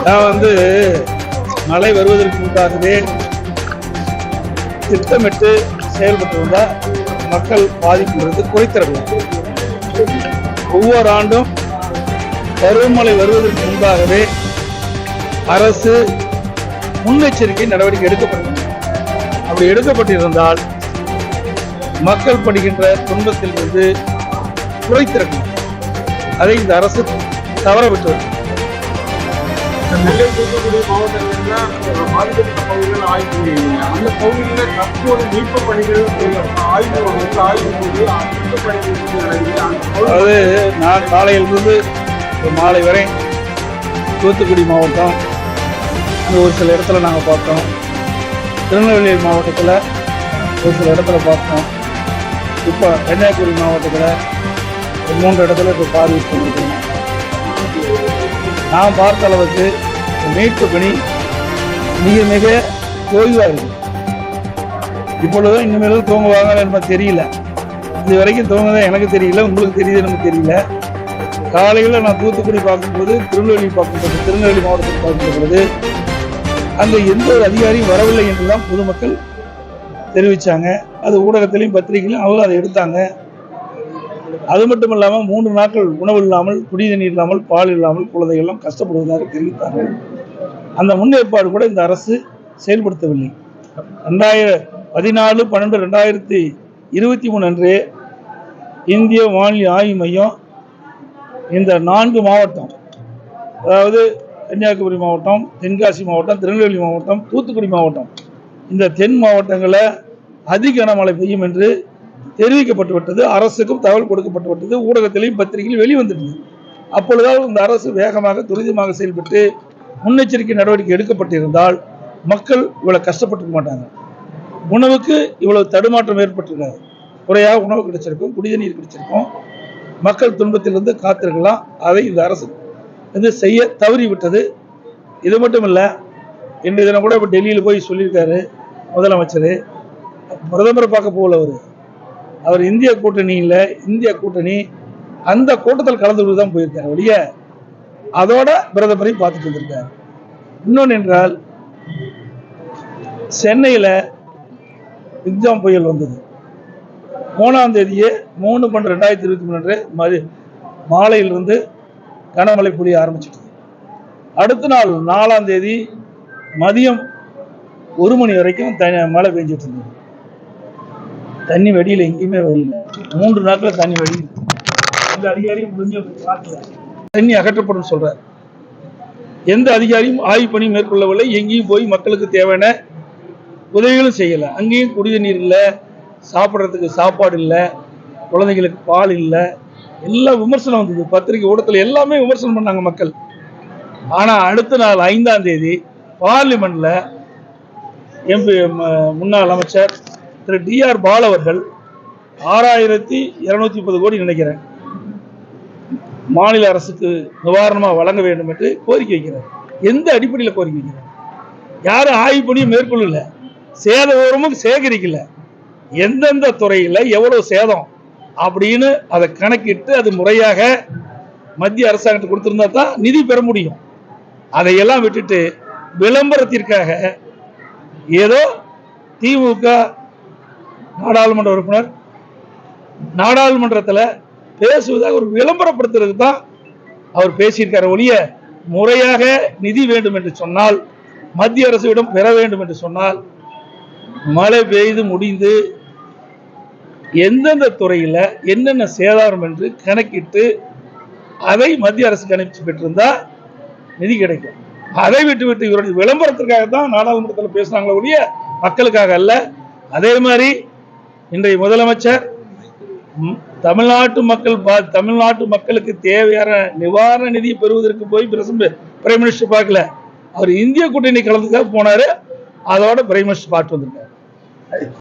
நான் மழை வருவதற்கு முன்பாகவே திட்டமிட்டு செயல்பட்டு வந்தால் மக்கள் பாதிப்புங்கிறது குறைத்திடலாம். ஒவ்வொரு ஆண்டும் பருவமழை வருவதற்கு முன்பாகவே அரசு முன்னெச்சரிக்கை நடவடிக்கை எடுக்கப்பட்டது. அப்படி எடுக்கப்பட்டிருந்தால் மக்கள் படுகின்ற துன்பத்திலிருந்து குறைத்திருக்கும். அதை இந்த அரசு தவறவிட்டு நெல்லை தூத்துக்குடி மாவட்டங்கள்லாம் பாதிக்கப்பட்ட பகுதிகள் ஆய்வு செய்யுங்க. அந்த பகுதியில் தற்போது மீட்பு பணிகள் ஆய்வு மீட்பு பணிகள். அதாவது நான் காலையிலிருந்து மாலை வரை தூத்துக்குடி மாவட்டம் ஒரு சில இடத்துல நாங்கள் பார்த்தோம். திருநெல்வேலி மாவட்டத்தில் ஒரு சில இடத்துல பார்த்தோம். இப்போ கன்னியாகுமரி மாவட்டத்தில் 3 இடத்துல இப்போ பார்வையிட்டு இருக்கோம். நான் பார்த்த அளவுக்கு மீட்பு பணி மிக மிக ஓய்வாக இருக்கு. இப்பொழுதும் இனிமேலும் தூங்குவாங்க எனக்கு தெரியல. இது வரைக்கும் தூங்குதான் எனக்கு தெரியல, உங்களுக்கு தெரியுது எனக்கு தெரியல. காலையில் நான் தூத்துக்குடி பார்க்கும்போது, திருநெல்வேலி பார்க்கும்போது, திருநெல்வேலி மாவட்டத்தில் பார்க்கும்போது அங்கே எந்த ஒரு அதிகாரியும் வரவில்லை என்றுதான் பொதுமக்கள் தெரிவித்தாங்க. அது ஊடகத்திலையும் பத்திரிகையிலும் அவங்க அதை எடுத்தாங்க. அது மட்டும் இல்லாமல் 3 நாட்கள் உணவு இல்லாமல், குடிநீர் இல்லாமல், பால் இல்லாமல் குழந்தைகள்லாம் கஷ்டப்படுவதாக தெரிவித்தார்கள். அந்த முன்னேற்பாடு கூட இந்த அரசு செயல்படுத்தவில்லை. 14/12/2023 அன்று இந்திய வானிலை ஆய்வு மையம் இந்த 4 மாவட்டம், அதாவது கன்னியாகுமரி மாவட்டம், தென்காசி மாவட்டம், திருநெல்வேலி மாவட்டம், தூத்துக்குடி மாவட்டம், இந்த தென் மாவட்டங்களில் அதிக கனமழை பெய்யும் என்று தெரிவிக்கப்பட்டு விட்டது. அரசுக்கும் தகவல் கொடுக்கப்பட்டு விட்டது. ஊடகத்திலையும் பத்திரிகையில் வெளிவந்துட்டது. அப்பொழுதாவது இந்த அரசு வேகமாக துரிதமாக செயல்பட்டு முன்னெச்சரிக்கை நடவடிக்கை எடுக்கப்பட்டிருந்தால் மக்கள் இவ்வளவு கஷ்டப்பட்டுக்க மாட்டாங்க. உணவுக்கு இவ்வளவு தடுமாற்றம் ஏற்பட்டிருக்காது. குறையாக உணவு கிடைச்சிருக்கும், குடிநீர் கிடைச்சிருக்கும், மக்கள் துன்பத்திலிருந்து காத்திருக்கலாம். அதை இந்த அரசு செய்ய தவறிவிட்டது. இது மட்டும் இல்லை, இன்றைய தினம் கூட இப்போ டெல்லியில் போய் சொல்லியிருக்காரு முதலமைச்சர். பிரதமரை பார்க்க போகல அவர் இந்திய கூட்டணி அந்த கூட்டத்தில் கலந்து தான் போயிருக்காரு ஒழிய அதோட பிரதமரையும் பார்த்துட்டு வந்திருக்காரு. இன்னொன்று என்றால், சென்னையில் விக்ஜாம் புயல் வந்தது. 3ஆம் தேதியே 3/12/2023 மாலையிலிருந்து கனமழை பொழிய ஆரம்பிச்சிட்டது. அடுத்த நாள் 4ஆம் தேதி மதியம் 1 மணி வரைக்கும் மழை பெஞ்சிட்டு இருந்தது. தண்ணி வெடியில் எங்கேயுமே வெடியில 3 நாட்கள் தண்ணி வெடியில். இந்த அதிகாரியும் தண்ணி அகற்றப்படும் சொல்றார். எந்த அதிகாரியும் ஆய்வு பணி மேற்கொள்ளவில்லை. எங்கேயும் போய் மக்களுக்கு தேவையான உதவிகளும் செய்யலை. அங்கேயும் குடிநீர் இல்லை, சாப்பிட்றதுக்கு சாப்பாடு இல்லை, குழந்தைகளுக்கு பால் இல்லை. எல்லாம் விமர்சனம் வந்தது. பத்திரிகை ஊடகத்தில் எல்லாமே விமர்சனம் பண்ணாங்க மக்கள். ஆனால் அடுத்த நாள் 5ஆம் தேதி பார்லிமெண்ட்ல எம்பி முன்னாள் அமைச்சர் திரு DR பால் அவர்கள் 6230 கோடி நினைக்கிறேன் மாநில அரசுக்கு நிவாரணமாக வழங்க வேண்டும் என்று கோரிக்கை வைக்கிறார். எந்த அடிப்படையில் கோரிக்கை வைக்கிறார்? யாரும் ஆய்வு பணியும் மேற்கொள்ளல, சேத விவரமும் சேகரிக்கல. எந்தெந்த துறையில் எவ்வளவு சேதம் அப்படின்னு அதை கணக்கிட்டு அது முறையாக மத்திய அரசாங்கத்தை கொடுத்திருந்தா தான் நிதி பெற முடியும். அதையெல்லாம் விட்டுட்டு விளம்பரத்திற்காக ஏதோ திமுக நாடாளுமன்ற உறுப்பினர் நாடாளுமன்றத்தில் பேசுவதாக ஒரு விளம்பரப்படுத்துறதுக்கு தான் அவர் பேசியிருக்காரு ஒழிய முறையாக நிதி வேண்டும் என்று சொன்னால், மத்திய அரசிடம் பெற வேண்டும் என்று சொன்னால், மழை பெய்து முடிந்து எந்தெந்த துறையில் என்னென்ன சேதாரம் என்று கணக்கிட்டு அதை மத்திய அரசுக்கு அனுப்பிச்சு பெற்றிருந்தா நிதி கிடைக்கும். அதை விட்டு இவருடைய விளம்பரத்திற்காக தான் நாடாளுமன்றத்தில் பேசுறாங்களே ஒழிய மக்களுக்காக அல்ல. அதே மாதிரி இன்றைய முதலமைச்சர் தமிழ்நாட்டு மக்களுக்கு தேவையான நிவாரண நிதியை பெறுவதற்கு போய் பிரைம் மினிஸ்டர் பார்க்கல. அவர் இந்திய கூட்டணி கலந்துக்காக போனாரு. அதோட பிரைம் மினிஸ்டர் பார்த்து வந்திருக்காரு.